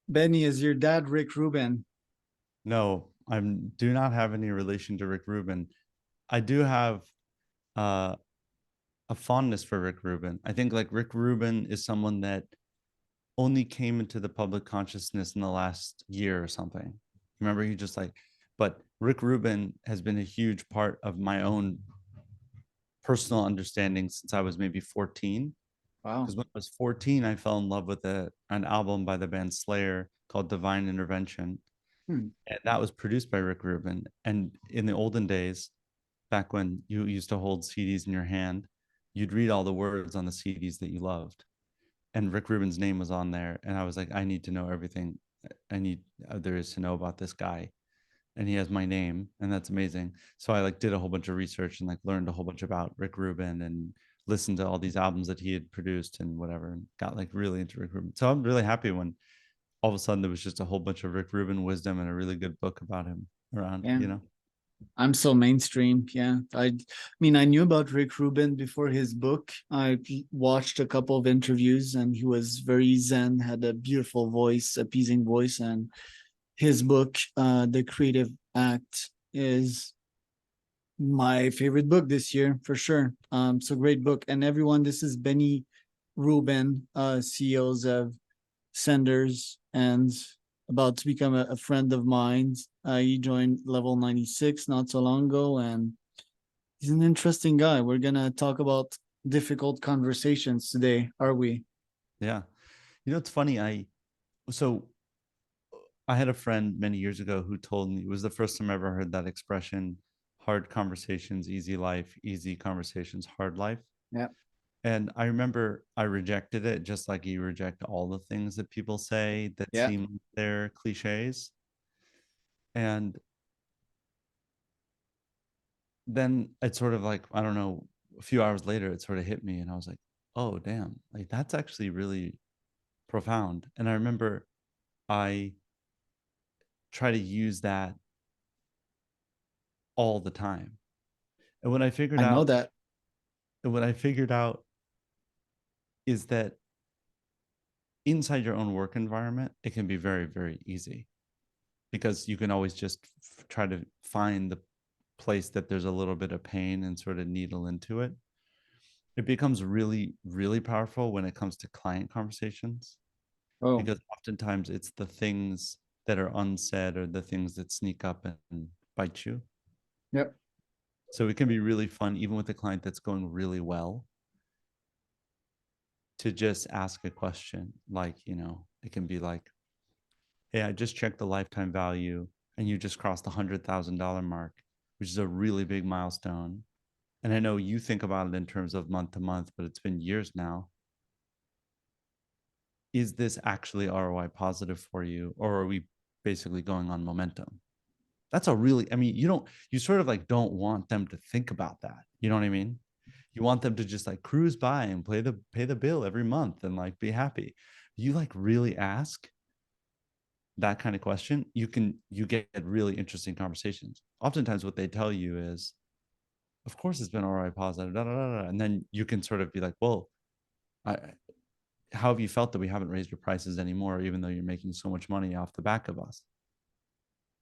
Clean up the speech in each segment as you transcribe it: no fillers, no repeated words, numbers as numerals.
Benny, is your dad Rick Rubin? No, I do not have any relation to Rick Rubin. I do have uh, a fondness for Rick Rubin. I think like Rick Rubin is someone that only came into the public consciousness in the last year or something. Remember, he just like, but Rick Rubin has been a huge part of my own personal understanding since I was maybe 14. Wow. Because when I was 14, I fell in love with an album by the band Slayer called Divine Intervention. Hmm. And that was produced by Rick Rubin. And in the olden days, back when you used to hold CDs in your hand, you'd read all the words on the CDs that you loved. And Rick Rubin's name was on there. And I was like, I need to know everything I need there is to know about this guy. And he has my name, and that's amazing. So I like did a whole bunch of research and like learned a whole bunch about Rick Rubin and listened to all these albums that he had produced and whatever, and got like really into Rick Rubin. So I'm really happy when all of a sudden there was just a whole bunch of Rick Rubin wisdom and a really good book about him around, Yeah. you know? I'm so mainstream. Yeah. I mean, I knew about Rick Rubin before his book. I watched a couple of interviews and he was very zen, had a beautiful voice, appeasing voice. And his book, The Creative Act, is my favorite book this year for sure. It's a great book. And everyone, this is Benny Rubin, CEOs of Senders and about to become a friend of mine. He joined Level 96 not so long ago, and he's an interesting guy. We're going to talk about difficult conversations today, are we? Yeah. You know, it's funny. So I had a friend many years ago who told me it was the first time I ever heard that expression: hard conversations, easy life, easy conversations, hard life. Yeah. And I remember I rejected it just like you reject all the things that people say that Yeah. seem like they're cliches. And then it's sort of like, I don't know, a few hours later, it sort of hit me and I was like, oh, damn, like that's actually really profound. And I remember I try to use that all the time. And what I figured I know out, that. and what I figured out is that inside your own work environment, it can be very, very easy because you can always just try to find the place that there's a little bit of pain and sort of needle into it. It becomes really, really powerful when it comes to client conversations Oh, because oftentimes it's the things that are unsaid or the things that sneak up and bite you. yep. So it can be really fun, even with a client that's going really well, to just ask a question. Like, it can be like, hey, I just checked the lifetime value and you just crossed the $100,000 mark, which is a really big milestone. And I know you think about it in terms of month to month, but it's been years now. Is this actually ROI positive for you? Or are we basically going on momentum? That's a really, I mean, you sort of like don't want them to think about that. You know what I mean? You want them to just like cruise by and pay the bill every month and like be happy. You like really ask that kind of question, you get really interesting conversations. Oftentimes what they tell you is, of course it's been all right, positive, da, da, da, da. And then you can sort of be like, well, I, how have you felt that we haven't raised your prices anymore, even though you're making so much money off the back of us?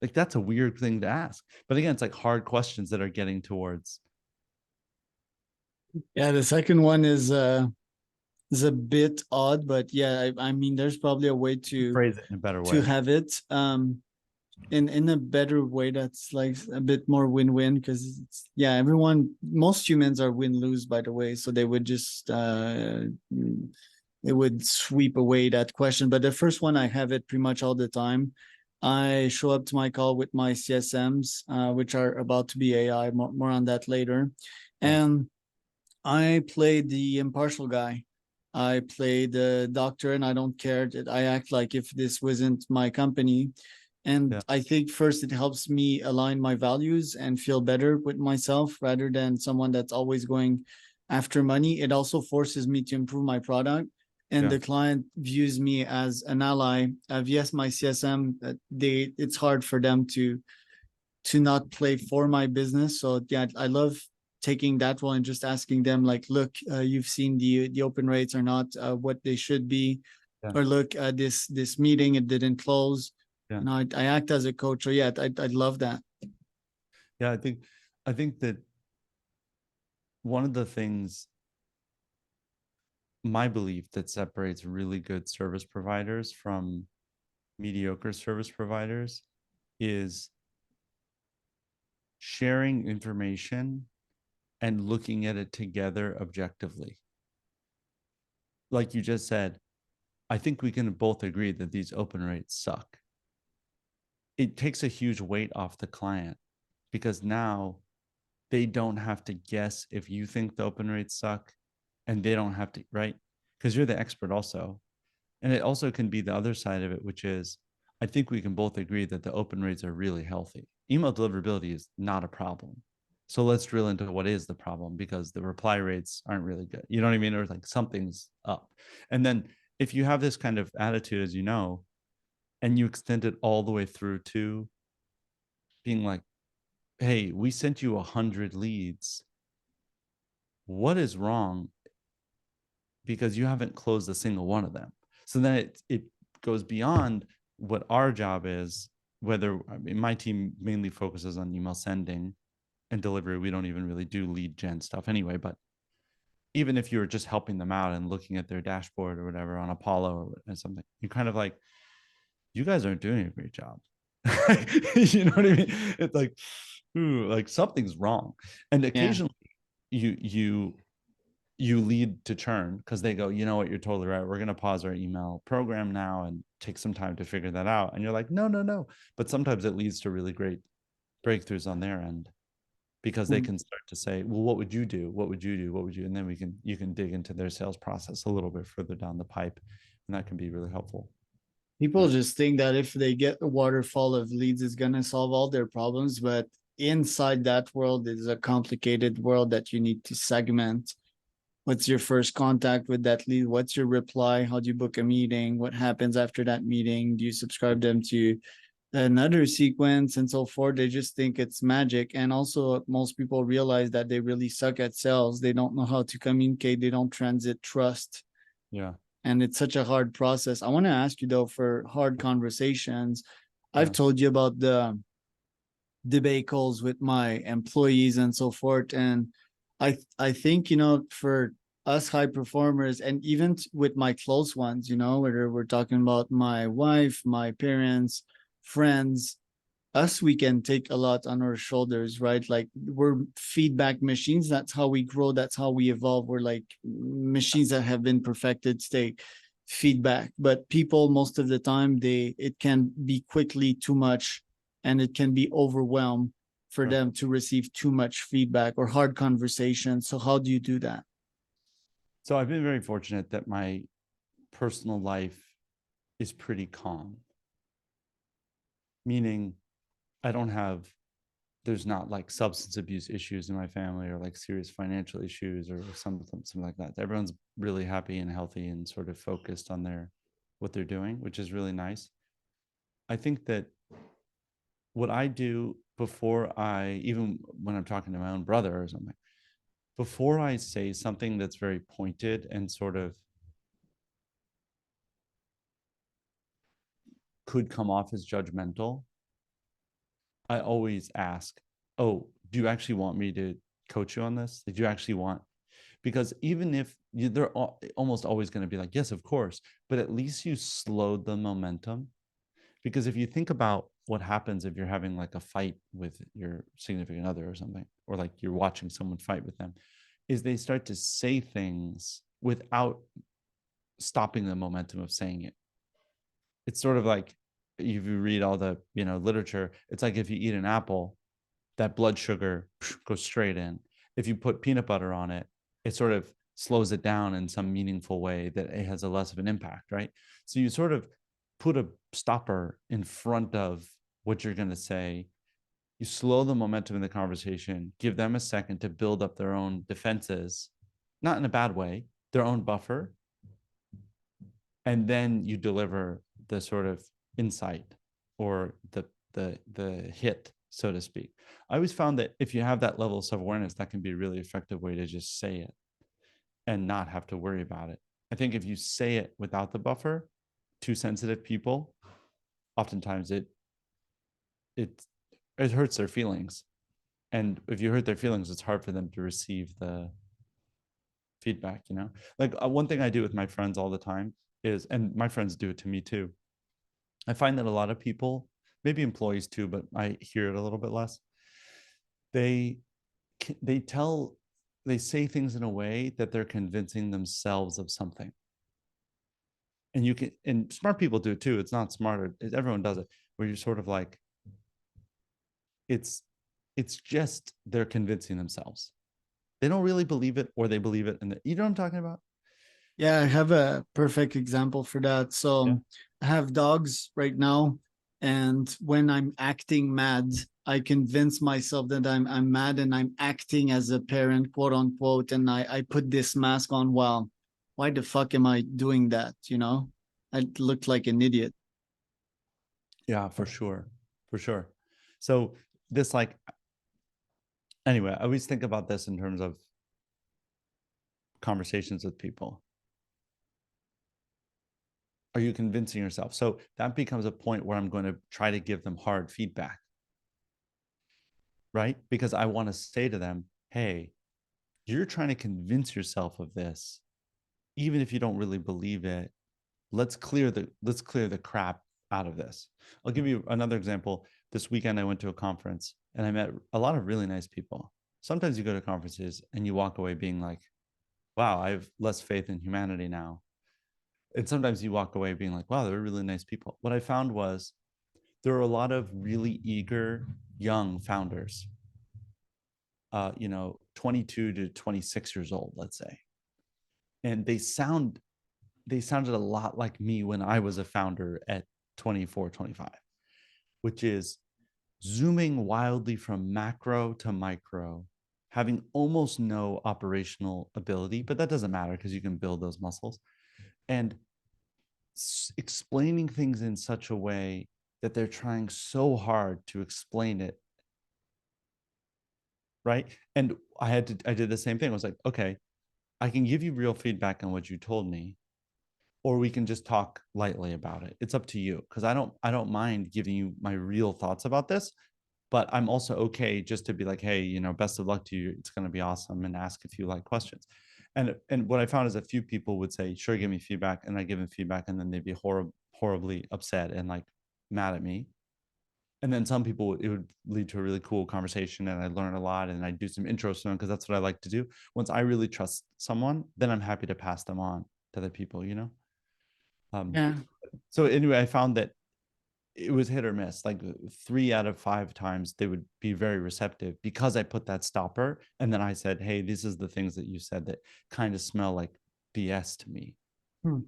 Like that's a weird thing to ask. But again, it's like hard questions that are getting towards Yeah, the second one is a bit odd, but yeah, I mean there's probably a way phrase it in a better to way. have it. In a better way that's like a bit more win-win because yeah, everyone, most humans are win-lose, by the way, so they would just it would sweep away that question. But the first one, I have it pretty much all the time. I show up to my call with my CSMs, which are about to be AI. More on that later. Yeah. And I play the impartial guy. I play the doctor, and I don't care. That I act like if this wasn't my company. And Yeah. I think first it helps me align my values and feel better with myself rather than someone that's always going after money. It also forces me to improve my product. And Yeah. the client views me as an ally. Yes, my CSM, it's hard for them to not play for my business. So yeah, I love taking that one and just asking them like, look, you've seen the open rates are not what they should be. Yeah. or look at this meeting, it didn't close. Yeah. I act as a coach. So yeah, I'd love that. Yeah. I think that one of the things, my belief, that separates really good service providers from mediocre service providers is sharing information and looking at it together objectively. Like you just said, I think we can both agree that these open rates suck. It takes a huge weight off the client because now they don't have to guess if you think the open rates suck, and they don't have to, right? Because you're the expert also. And it also can be the other side of it, which is I think we can both agree that the open rates are really healthy. Email deliverability is not a problem. So let's drill into what is the problem, because the reply rates aren't really good. You know what I mean? Or like something's up. And then if you have this kind of attitude, as you know, and you extend it all the way through to being like, hey, we sent you 100 leads. What is wrong? Because you haven't closed a single one of them. So then it goes beyond what our job is. Whether, I mean, my team mainly focuses on email sending and delivery. We don't even really do lead gen stuff anyway. But even if you're just helping them out and looking at their dashboard or whatever on Apollo or something, you kind of like, you guys aren't doing a great job. You know what I mean? It's like, ooh, like something's wrong. And Yeah. occasionally you lead to churn because they go, you know what, you're totally right. We're going to pause our email program now and take some time to figure that out. And you're like, no, no, no. But sometimes it leads to really great breakthroughs on their end, because they can start to say, well, what would you do? What would you do? What would you? And then you can dig into their sales process a little bit further down the pipe. And that can be really helpful. People just think that if they get a waterfall of leads, it's going to solve all their problems. But inside that world is a complicated world that you need to segment. What's your first contact with that lead? What's your reply? How do you book a meeting? What happens after that meeting? Do you subscribe them to another sequence and so forth? They just think it's magic. And also, most people realize that they really suck at sales. They don't know how to communicate. They don't transit trust. Yeah. And it's such a hard process. I want to ask you though, for hard conversations, I've Yeah. told you about the debate calls with my employees and so forth. And I think, for us high performers, and even with my close ones, whether we're talking about my wife, my parents, friends, us, we can take a lot on our shoulders, right? Like, we're feedback machines. That's how we grow. That's how we evolve. We're like machines that have been perfected to take feedback. But people, most of the time, it can be quickly too much, and it can be overwhelmed for Sure. them to receive too much feedback or hard conversations. So how do you do that? So I've been very fortunate that my personal life is pretty calm, meaning I don't have, there's not like substance abuse issues in my family or like serious financial issues or something like that. Everyone's really happy and healthy and sort of focused on what they're doing, which is really nice. I think that what I do before even when I'm talking to my own brother or something, before I say something that's very pointed and sort of could come off as judgmental, I always ask, oh, do you actually want me to coach you on this? Did you actually want? Because even if they're almost always going to be like, yes, of course, but at least you slowed the momentum. Because if you think about what happens if you're having like a fight with your significant other or something, or like you're watching someone fight with them, is they start to say things without stopping the momentum of saying it. It's sort of like, if you read all the literature, it's like if you eat an apple, that blood sugar goes straight in. If you put peanut butter on it, it sort of slows it down in some meaningful way that it has a less of an impact, right? So you sort of put a stopper in front of what you're going to say. You slow the momentum in the conversation, give them a second to build up their own defenses, not in a bad way, their own buffer. And then you deliver the sort of insight or the hit, so to speak. I always found that if you have that level of self-awareness, that can be a really effective way to just say it and not have to worry about it. I think if you say it without the buffer, too sensitive people, oftentimes it it hurts their feelings. And if you hurt their feelings, it's hard for them to receive the feedback, you know? Like one thing I do with my friends all the time is, and my friends do it to me too. I find that a lot of people, maybe employees too, but I hear it a little bit less. They they tell they say things in a way that they're convincing themselves of something. And you can, and smart people do it too. It's not smarter. Everyone does it, where you're sort of like, it's just they're convincing themselves. They don't really believe it, or they believe it, and you know what I'm talking about? Yeah, I have a perfect example for that. So Yeah. I have dogs right now, and when I'm acting mad, I convince myself that I'm mad and I'm acting as a parent, quote unquote, and I put this mask on. Well, why the fuck am I doing that? You know, I look like an idiot. Yeah, for sure. For sure. So this like, anyway, I always think about this in terms of conversations with people. Are you convincing yourself? So that becomes a point where I'm going to try to give them hard feedback, right? Because I want to say to them, hey, you're trying to convince yourself of this, even if you don't really believe it. Let's clear the crap out of this. I'll give you another example. This weekend I went to a conference and I met a lot of really nice people. Sometimes you go to conferences and you walk away being like, wow, I have less faith in humanity now. And sometimes you walk away being like, wow, they're really nice people. What I found was there are a lot of really eager young founders, 22 to 26 years old, let's say. And they sounded a lot like me when I was a founder at 24, 25, which is zooming wildly from macro to micro, having almost no operational ability, but that doesn't matter because you can build those muscles, and explaining things in such a way that they're trying so hard to explain it. Right. And I did the same thing. I was like, okay, I can give you real feedback on what you told me, or we can just talk lightly about it. It's up to you. Cause I don't mind giving you my real thoughts about this, but I'm also okay just to be like, hey, best of luck to you. It's going to be awesome. And ask a few like questions. And what I found is a few people would say, sure, give me feedback. And I give them feedback. And then they'd be horribly upset and like mad at me. And then some people, it would lead to a really cool conversation and I learn a lot and I do some intros to them because that's what I like to do. Once I really trust someone, then I'm happy to pass them on to other people. Um, Yeah. so anyway, I found that it was hit or miss. Like 3 out of 5 times they would be very receptive because I put that stopper. And then I said, hey, this is the things that you said that kind of smell like BS to me. Hmm.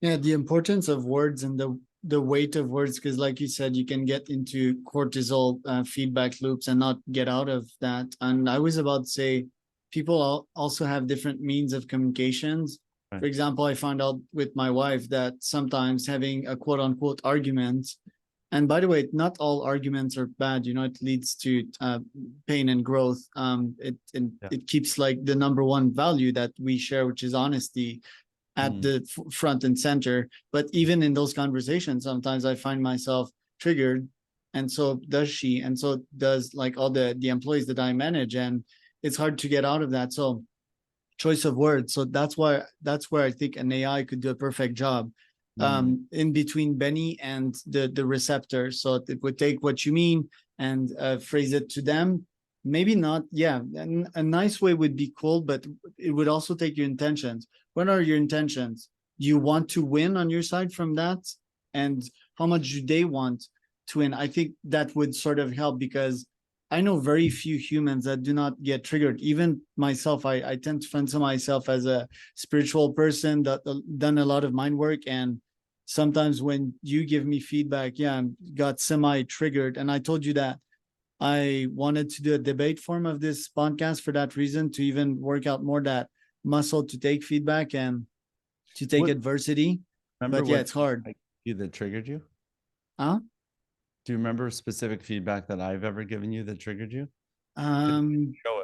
Yeah, the importance of words and the weight of words, because like you said, you can get into cortisol feedback loops and not get out of that. And I was about to say, people also have different means of communications. Right. For example, I found out with my wife that sometimes having a quote unquote argument, and by the way, not all arguments are bad. You know, it leads to pain and growth. It keeps like the number one value that we share, which is honesty, at the front and center. But even in those conversations, sometimes I find myself triggered, and so does she, and so does like all the employees that I manage, and it's hard to get out of that. So choice of words. So that's where I think an AI could do a perfect job, in between Benny and the receptor. So it would take what you mean and phrase it to them. Maybe not. Yeah, a nice way would be cool, but it would also take your intentions. What are your intentions? Do you want to win on your side from that? And how much do they want to win? I think that would sort of help, because I know very few humans that do not get triggered. Even myself, I tend to fancy myself as a spiritual person that done a lot of mind work. And sometimes when you give me feedback, yeah, I got semi triggered. And I told you that I wanted to do a debate form of this podcast for that reason, to even work out more that muscle to take feedback and to take What adversity. remember But yeah, what it's hard. you that triggered you? Huh? Do you remember specific feedback that I've ever given you that triggered you? Show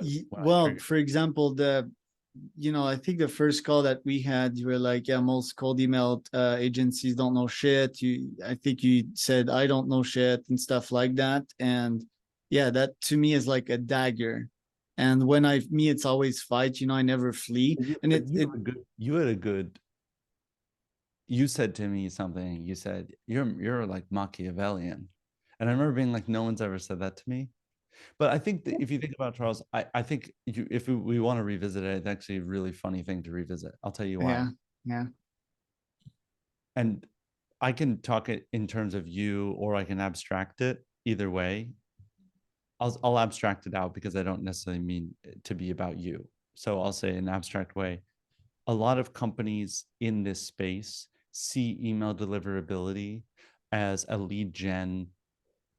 it when I Well, triggered. for example, the I think the first call that we had, you were like, yeah, most cold email agencies don't know shit. I think you said, I don't know shit and stuff like that. And yeah, that to me is like a dagger. And me, it's always fight, I never flee. And But you said to me something. You said you're like Machiavellian, and I remember being like, no one's ever said that to me. But I think that if you think about Charles, I think if we want to revisit it, it's actually a really funny thing to revisit. I'll tell you why. yeah, yeah. And I can talk it in terms of you, or I can abstract it either way. I'll abstract it out because I don't necessarily mean it to be about you. So I'll say in an abstract way, a lot of companies in this space see email deliverability as a lead gen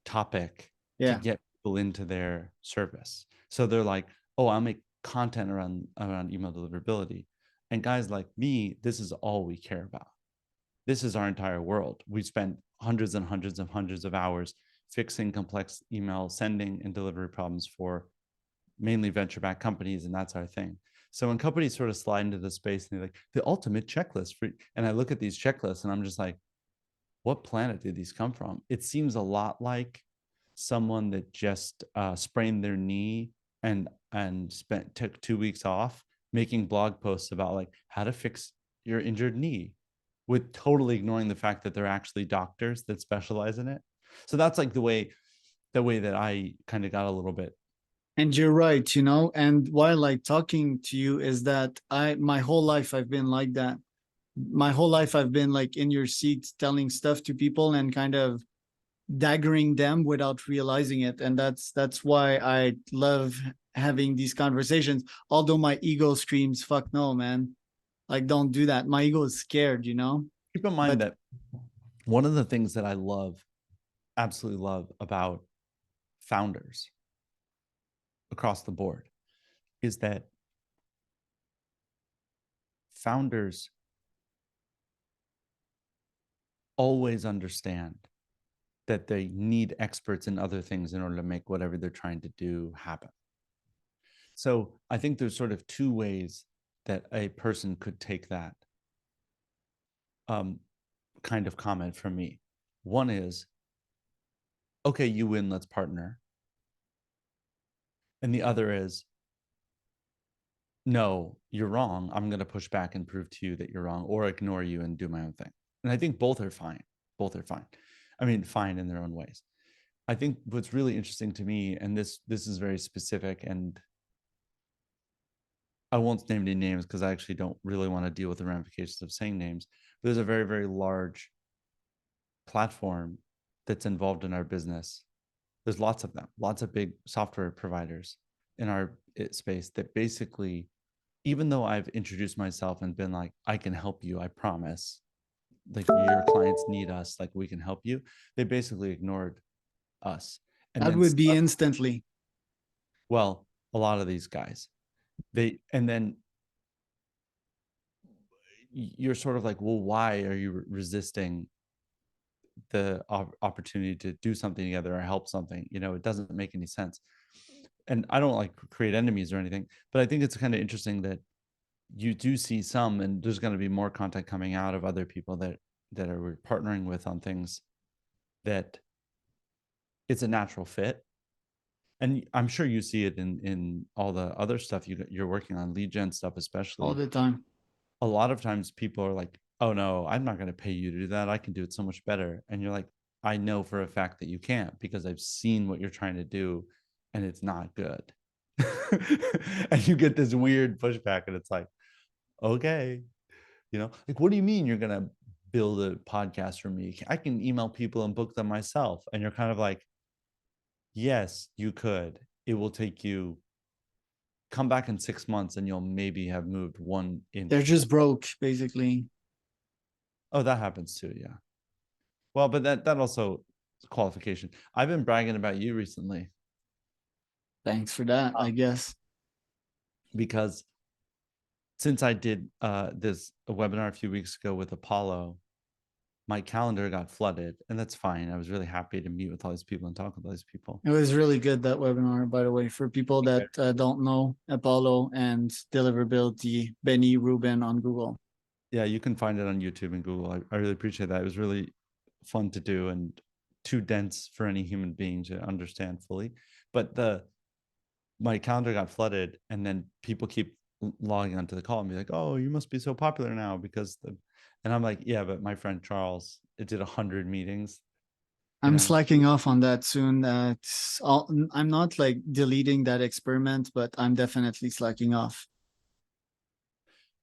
topic to Yeah. get people into their service. So they're like, oh, I'll make content around email deliverability. And guys like me, this is all we care about. This is our entire world. We spent hundreds and hundreds and hundreds of hours fixing complex email sending and delivery problems for mainly venture-backed companies, and that's our thing. So when companies sort of slide into the space and they're like, the ultimate checklist for, and I look at these checklists and I'm just like, what planet did these come from? It seems a lot like someone that just sprained their knee and took 2 weeks off making blog posts about like how to fix your injured knee, with totally ignoring the fact that they're actually doctors that specialize in it. So that's like the way that I kind of got a little bit. And you're right, and why I like talking to you is that my whole life I've been like that. My whole life I've been like in your seat telling stuff to people and kind of daggering them without realizing it. And that's why I love having these conversations. Although my ego screams, fuck no, man. Like don't do that. My ego is scared. Keep in mind But that one of the things that I love, absolutely love about founders across the board is that founders always understand that they need experts in other things in order to make whatever they're trying to do happen. So I think there's sort of two ways that a person could take that kind of comment from me. One is, okay, you win, let's partner. And the other is, no, you're wrong. I'm going to push back and prove to you that you're wrong, or ignore you and do my own thing. And I think both are fine. Both are fine. I mean, fine in their own ways. I think what's really interesting to me, and this is very specific, and I won't name any names because I actually don't really want to deal with the ramifications of saying names. But there's a very, very large platform that's involved in our business. There's lots of them, lots of big software providers in our space that basically, even though I've introduced myself and been like, I can help you, I promise, like your clients need us, like we can help you, they basically ignored us. And that then, would be instantly. well, a lot of these guys, and then you're sort of like, well, why are you resisting the opportunity to do something together or help something? It doesn't make any sense. And I don't like create enemies or anything, but I think it's kind of interesting that you do see some, and there's going to be more content coming out of other people that are partnering with on things that it's a natural fit. And I'm sure you see it in all the other stuff you're working on, lead gen stuff All especially. the time. A lot of times people are like, oh no, I'm not going to pay you to do that, I can do it so much better. And you're like, I know for a fact that you can't, because I've seen what you're trying to do and it's not good. And you get this weird pushback, and it's like, okay, like, what do you mean you're going to build a podcast for me? I can email people and book them myself. And you're kind of like, yes, you could. It will take you, come back in 6 months and you'll maybe have moved 1 inch. They're just broke, basically. Oh, that happens too. Yeah. Well, but that also is qualification. I've been bragging about you recently Thanks for that, I guess. because since I did this a webinar a few weeks ago with Apollo, my calendar got flooded, and that's fine. I was really happy to meet with all these people and talk with all these people. It was really good, that webinar, by the way, for people that don't know Apollo and deliverability, Benny Rubin on Google. Yeah, you can find it on YouTube and Google. I really appreciate that. It was really fun to do and too dense for any human being to understand fully. But my calendar got flooded, and then people keep logging onto the call and be like, "Oh, you must be so popular now because the," and I'm like, "Yeah, but my friend Charles, it did 100 meetings." I'm slacking off on that soon. I'm not like deleting that experiment, but I'm definitely slacking off.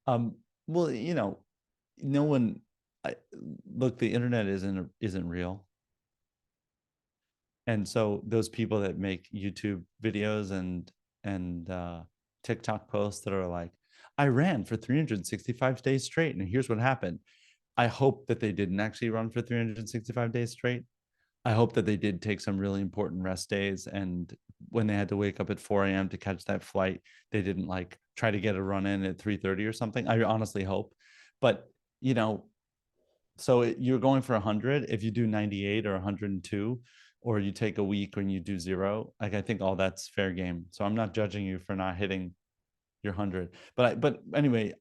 Well, no one. Look, the internet isn't real, and so those people that make YouTube videos and TikTok posts that are like, "I ran for 365 days straight, and here's what happened." I hope that they didn't actually run for 365 days straight. I hope that they did take some really important rest days, and when they had to wake up at 4 a.m. to catch that flight, they didn't like try to get a run in at 3:30 or something. I honestly hope. But so you're going for 100. If you do 98 or 102, or you take a week and you do 0, like, I think all that's fair game. So I'm not judging you for not hitting your 100. But anyway,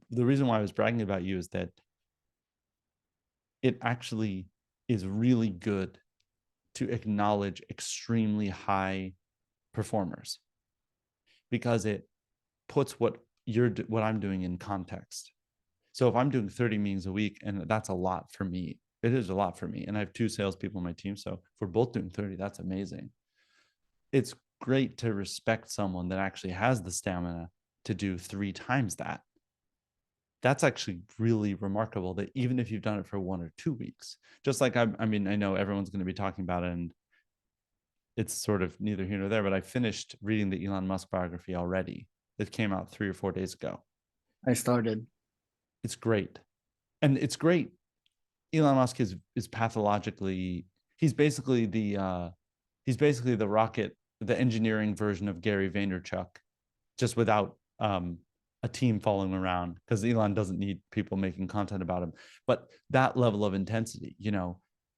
the reason why I was bragging about you is that it actually is really good to acknowledge extremely high performers, because it puts what I'm doing in context. So if I'm doing 30 meetings a week, and that's a lot for me, it is a lot for me. And I have 2 salespeople on my team. So if we're both doing 30, that's amazing. It's great to respect someone that actually has the stamina to do 3 times that. That's actually really remarkable, that even if you've done it for 1 or 2 weeks, just like I mean, I know everyone's going to be talking about it, and it's sort of neither here nor there, but I finished reading the Elon Musk biography already. It came out 3 or 4 days ago. I started. It's great. And it's great. Elon Musk is pathologically, he's basically the rocket, the engineering version of Gary Vaynerchuk, just without a team following around, because Elon doesn't need people making content about him. But that level of intensity,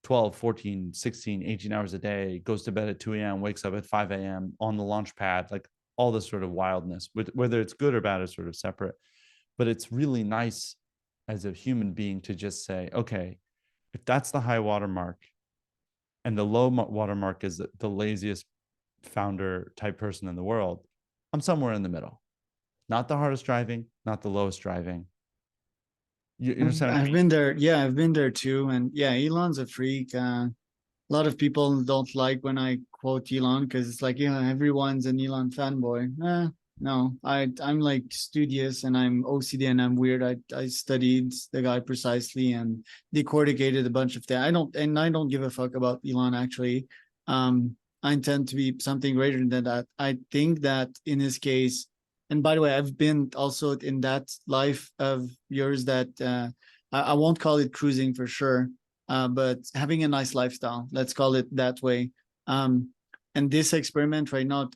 12, 14, 16, 18 hours a day, goes to bed at 2 a.m., wakes up at 5 a.m. on the launch pad, like all this sort of wildness, whether it's good or bad is sort of separate. But it's really nice as a human being to just say, okay, if that's the high watermark, and the low watermark is the laziest founder type person in the world, I'm somewhere in the middle. Not the hardest driving, not the lowest driving. You understand what I I've mean? been there. Yeah, I've been there too. And yeah, Elon's a freak. A lot of people don't like when I quote Elon because it's like, everyone's an Elon fanboy. No, I'm like studious and I'm OCD and I'm weird. I studied the guy precisely and decorticated a bunch of things. I don't give a fuck about Elon actually. I intend to be something greater than that. I think that in his case, and by the way, I've been also in that life of yours that I won't call it cruising for sure, but having a nice lifestyle, let's call it that way. Um, and this experiment right now,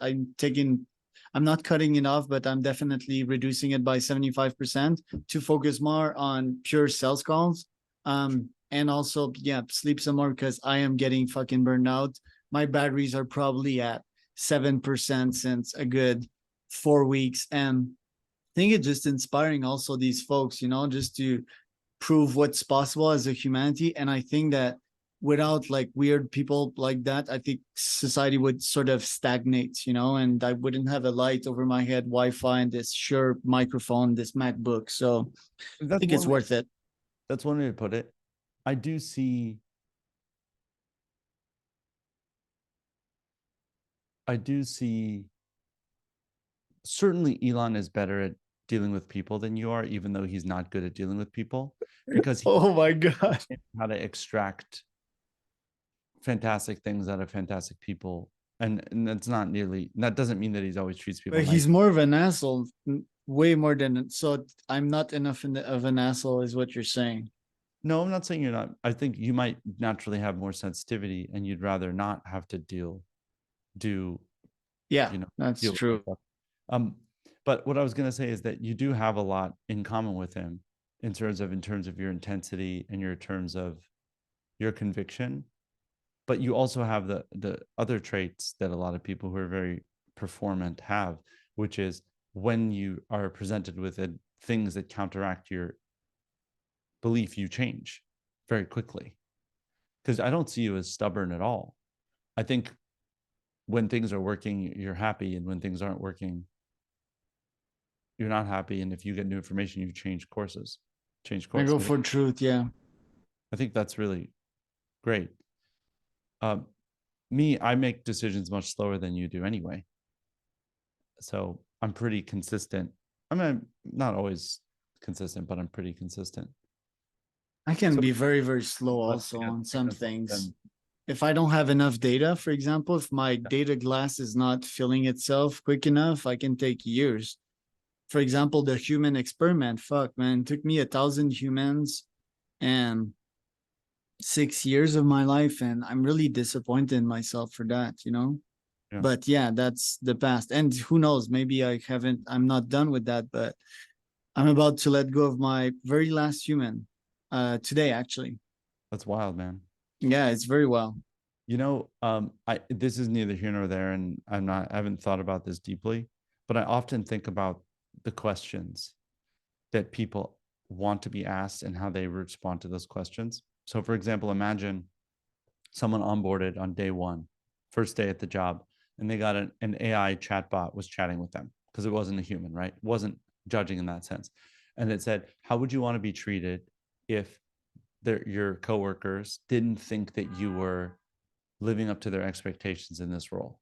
I'm not cutting it off, but I'm definitely reducing it by 75% to focus more on pure sales calls. And also, yeah, sleep some more because I am getting fucking burned out. My batteries are probably at 7% since a good 4 weeks. And I think it's just inspiring also these folks, just to prove what's possible as a humanity. And I think that without like weird people like that, I think society would sort of stagnate, and I wouldn't have a light over my head, Wi-Fi, and this Shure microphone, this MacBook. So I That's think it's one way, worth it. that's one way to put it. I do see certainly Elon is better at dealing with people than you are, even though he's not good at dealing with people, because he Oh my God. knows how to extract fantastic things out of fantastic people. And that's not nearly, that doesn't mean that he's always treats people But nice. he's more of an asshole, way more than, so I'm not enough of an asshole is what you're saying. No, I'm not saying you're not. I think you might naturally have more sensitivity, and you'd rather not have to do, Yeah, that's deal with that true. stuff. But what I was going to say is that you do have a lot in common with him. in terms of your intensity and your terms of your conviction. But you also have the other traits that a lot of people who are very performant have, which is when you are presented with things that counteract your belief, you change very quickly. Because I don't see you as stubborn at all. I think when things are working, you're happy, and when things aren't working, you're not happy. And if you get new information, you change I course. go for truth. Yeah. I think that's really great. Um, Me, I make decisions much slower than you do anyway. So I'm pretty consistent. I mean, I'm not always consistent, but I'm pretty consistent. I can So be very, very slow I also on think some that's what things. then, If I don't have enough data, for example, if my data glass is not filling itself quick enough, I can take years. For example, the human experiment, fuck, man, it took me 1,000 humans and 6 years of my life. And I'm really disappointed in myself for that. yeah, But yeah, that's the past. And who knows, maybe I'm not done with that, but I'm about to let go of my very last human today, actually. that's wild, man. Yeah, it's very well. I this is neither here nor there, and I haven't thought about this deeply, but I often think about the questions that people want to be asked and how they respond to those questions. So, for example, imagine someone onboarded on day one, first day at the job, and they got an AI chatbot was chatting with them because it wasn't a human, right? It wasn't judging in that sense. And it said, how would you want to be treated if your coworkers didn't think that you were living up to their expectations in this role?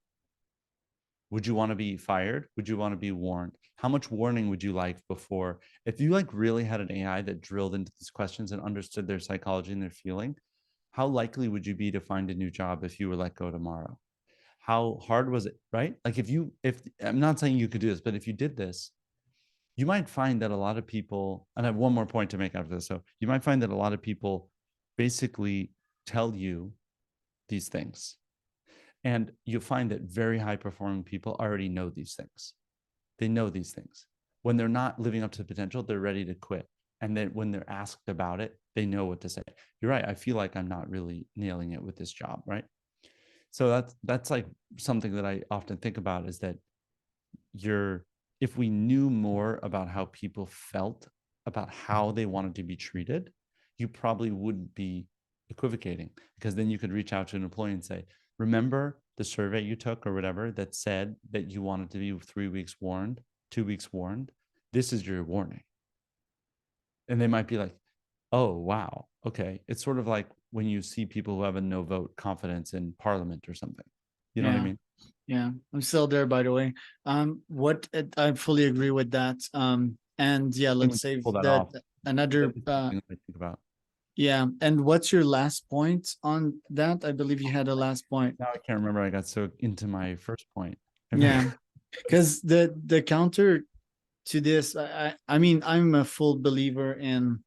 Would you want to be fired? Would you want to be warned? How much warning would you like before? If you like really had an AI that drilled into these questions and understood their psychology and their feeling, how likely would you be to find a new job if you were let go tomorrow? How hard was it, right? Like if I'm not saying you could do this, but if you did this, you might find that a lot of people, and I have one more point to make after this. So you might find that a lot of people basically tell you these things. And you'll find that very high performing people already know these things. They know these things. When they're not living up to the potential, they're ready to quit. And then when they're asked about it, they know what to say. You're right. I feel like I'm not really nailing it with this job, right? So that's like something that I often think about is that you're if we knew more about how people felt about how they wanted to be treated, you probably wouldn't be equivocating, because then you could reach out to an employee and say, remember the survey you took or whatever that said that you wanted to be 3 weeks warned, 2 weeks warned. This is your warning. And they might be like, oh, wow. Okay. It's sort of like when you see people who have a no vote confidence in parliament or something. You know what I Yeah. mean? Yeah. I'm still there, by the way. What I fully agree with that. And yeah, When let's you save pull that that off, that another is something that I think about. yeah. And what's your last point on that? I believe you had a last point. Now I can't remember. I got so into my first point. Yeah. Because the counter to this, I mean, I'm a full believer in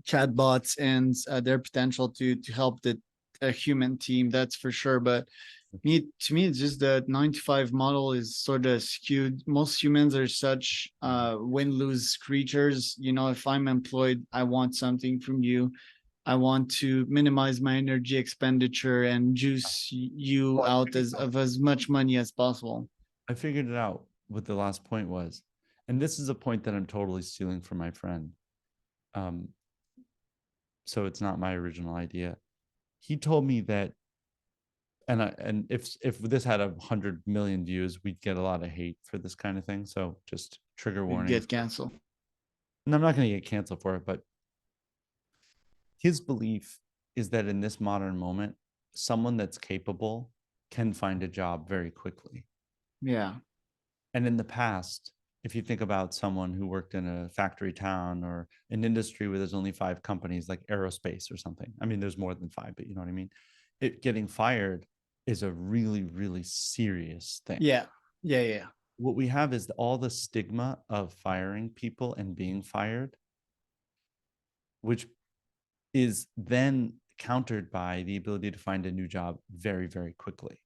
chatbots and their potential to help the a human team, that's for sure. But to me, it's just that 9 to 5 model is sort of skewed. Most humans are such win-lose creatures. If I'm employed, I want something from you. I want to minimize my energy expenditure and juice you Well, out of as much money as possible. I figured it out what the last point was. And this is a point that I'm totally stealing from my friend. Um, so it's not my original idea. He told me that, and if this had 100 million views, we'd get a lot of hate for this kind of thing. So just trigger We'd warning. get canceled. And I'm not going to get canceled for it, but his belief is that in this modern moment, someone that's capable can find a job very quickly. Yeah. And in the past, if you think about someone who worked in a factory town or an industry where there's only 5 companies, like aerospace or something, I mean, there's more than 5, but you know what I mean? Getting fired is a really, really serious thing. Yeah. Yeah. Yeah. What we have is all the stigma of firing people and being fired, which is then countered by the ability to find a new job very, very quickly.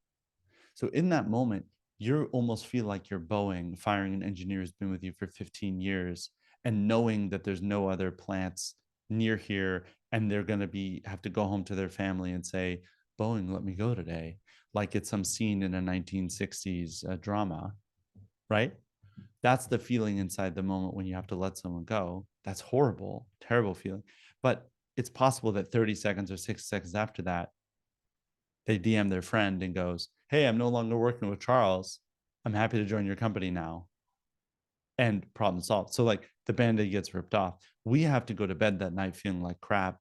So in that moment, you almost feel like you're Boeing firing an engineer who's been with you for 15 years and knowing that there's no other plants near here, and they're going to have to go home to their family and say, Boeing let me go today, like it's some scene in a 1960s drama, right? That's the feeling inside the moment when you have to let someone go. That's horrible, terrible feeling. But it's possible that 30 seconds or 6 seconds after that, they DM their friend and goes, hey, I'm no longer working with Charles. I'm happy to join your company now. And problem solved. So like the band-aid gets ripped off. We have to go to bed that night feeling like crap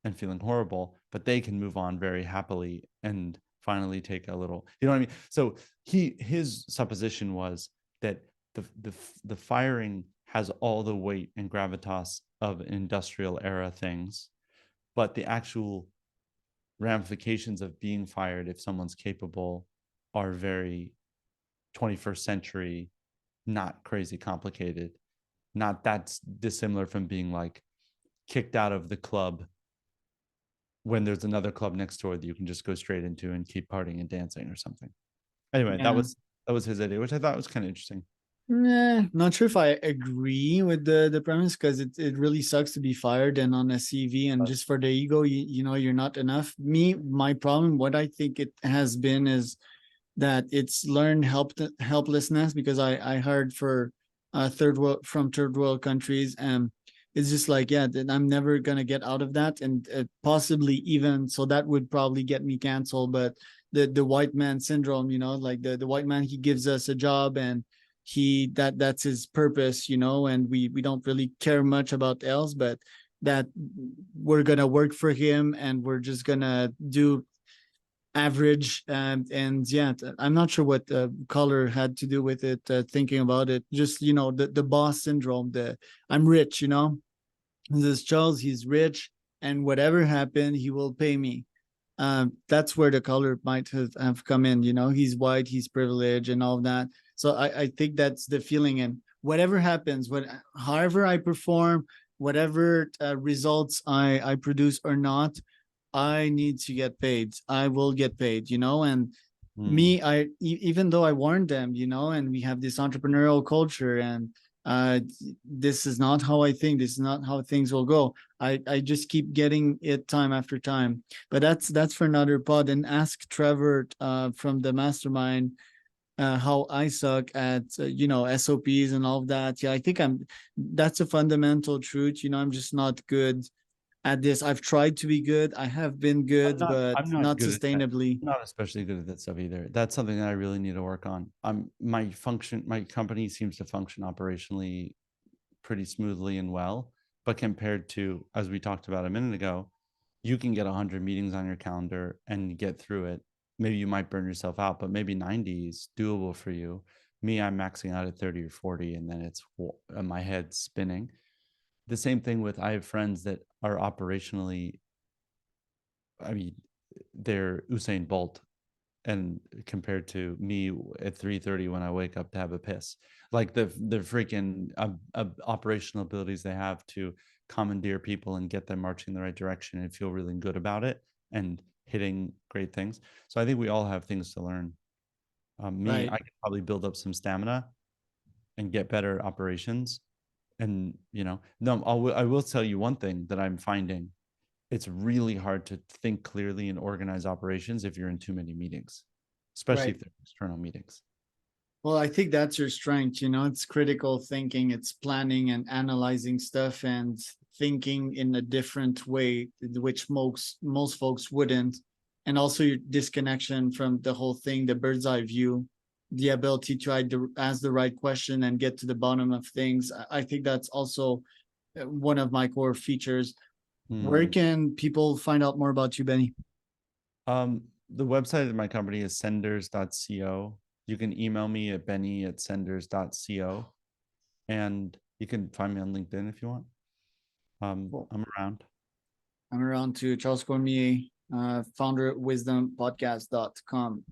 and feeling horrible, but they can move on very happily and finally take a little, you know what I mean? So his supposition was that the firing has all the weight and gravitas of industrial era things, but the actual ramifications of being fired, if someone's capable, are very 21st century, not crazy complicated, not that dissimilar from being like kicked out of the club when there's another club next door that you can just go straight into and keep partying and dancing or something. Anyway, Yeah. that was his idea, which I thought was kind of interesting. Nah, not sure if I agree with the premise, because it really sucks to be fired and on a CV and just for the ego, you know, you're not enough. My problem, what I think it has been is that it's learned helplessness, because I heard for third world countries, and it's just like, yeah, that I'm never gonna get out of that, and possibly even so that would probably get me canceled. But the white man syndrome, you know, like the white man, he gives us a job and that's his purpose, you know, and we don't really care much about else, but that we're gonna work for him and we're just gonna do average. And yeah, I'm not sure what color had to do with it, thinking about it, just, you know, the boss syndrome, the I'm rich, you know, this Charles, he's rich, and whatever happened, he will pay me. That's where the color might have come in, you know, he's white, he's privileged and all of that. So I think that's the feeling, and whatever happens, however I perform, whatever results I produce or not, I need to get paid. I will get paid, you know. And me, even though I warned them, you know, and we have this entrepreneurial culture, and uh this is not how I think, this is not how things will go. I just keep getting it time after time. But that's for another pod, and ask Trevor from the mastermind how I suck at you know, SOPs and all of that. Yeah, I think that's a fundamental truth, you know. I'm just not good at this. I've tried to be good. I have been good, but I'm not not good at that. sustainably. I'm not especially good at that stuff either. That's something that I really need to work on. My company seems to function operationally pretty smoothly and well, but compared to, as we talked about a minute ago, you can get 100 meetings on your calendar and get through it. Maybe you might burn yourself out, but maybe 90 is doable for you. Me, I'm maxing out at 30 or 40, and then it's my head spinning. The same thing with, I have friends that are operationally, I mean, they're Usain Bolt, and compared to me at 3:30 when I wake up to have a piss, like the freaking operational abilities they have to commandeer people and get them marching in the right direction and feel really good about it and hitting great things. So I think we all have things to learn. Me, Right. I could probably build up some stamina and get better operations. And no, I will tell you one thing that I'm finding: it's really hard to think clearly and organize operations if you're in too many meetings, especially Right. if they're external meetings. Well, I think that's your strength, you know, it's critical thinking, it's planning and analyzing stuff and thinking in a different way, which most folks wouldn't. And also your disconnection from the whole thing, the bird's eye view, the ability to ask the right question and get to the bottom of things. I think that's also one of my core features. Where Hmm. can people find out more about you, Benny? The website of my company is senders.co. You can email me at benny@senders.co, and you can find me on LinkedIn if you want. Cool. I'm around. I'm around to Charles Cormier, founder at wisdompodcast.com.